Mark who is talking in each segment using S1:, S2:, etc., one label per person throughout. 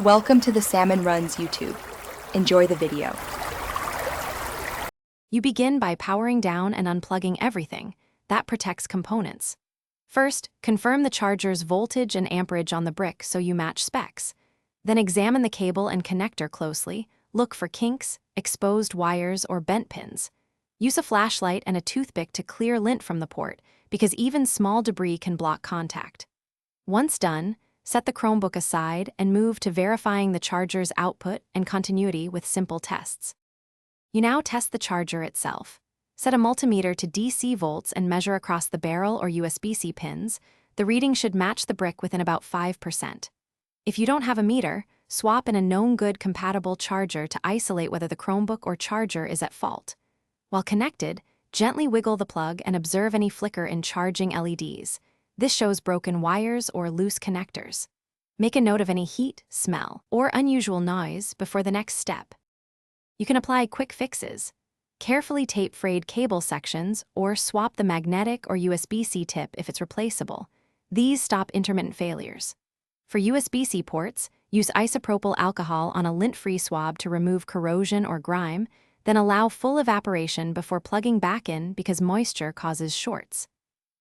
S1: Welcome to the Salmon Runs YouTube. Enjoy the video.
S2: You begin by powering down and unplugging everything. That protects components. First, confirm the charger's voltage and amperage on the brick so you match specs. Then examine the cable and connector closely. Look for kinks, exposed wires, or bent pins. Use a flashlight and a toothpick to clear lint from the port, because even small debris can block contact. Once done, set the Chromebook aside and move to verifying the charger's output and continuity with simple tests. You now test the charger itself. Set a multimeter to DC volts and measure across the barrel or USB-C pins. The reading should match the brick within about 5%. If you don't have a meter, swap in a known good compatible charger to isolate whether the Chromebook or charger is at fault. While connected, gently wiggle the plug and observe any flicker in charging LEDs. This shows broken wires or loose connectors. Make a note of any heat, smell, or unusual noise before the next step. You can apply quick fixes. Carefully tape frayed cable sections or swap the magnetic or USB-C tip if it's replaceable. These stop intermittent failures. For USB-C ports, use isopropyl alcohol on a lint-free swab to remove corrosion or grime, then allow full evaporation before plugging back in because moisture causes shorts.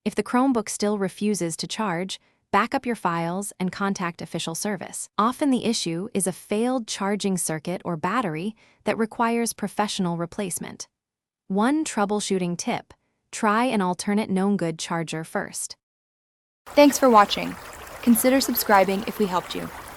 S2: If the Chromebook still refuses to charge, back up your files and contact official service. Often the issue is a failed charging circuit or battery that requires professional replacement. One troubleshooting tip: try an alternate known good charger first.
S1: Thanks for watching. Consider subscribing if we helped you.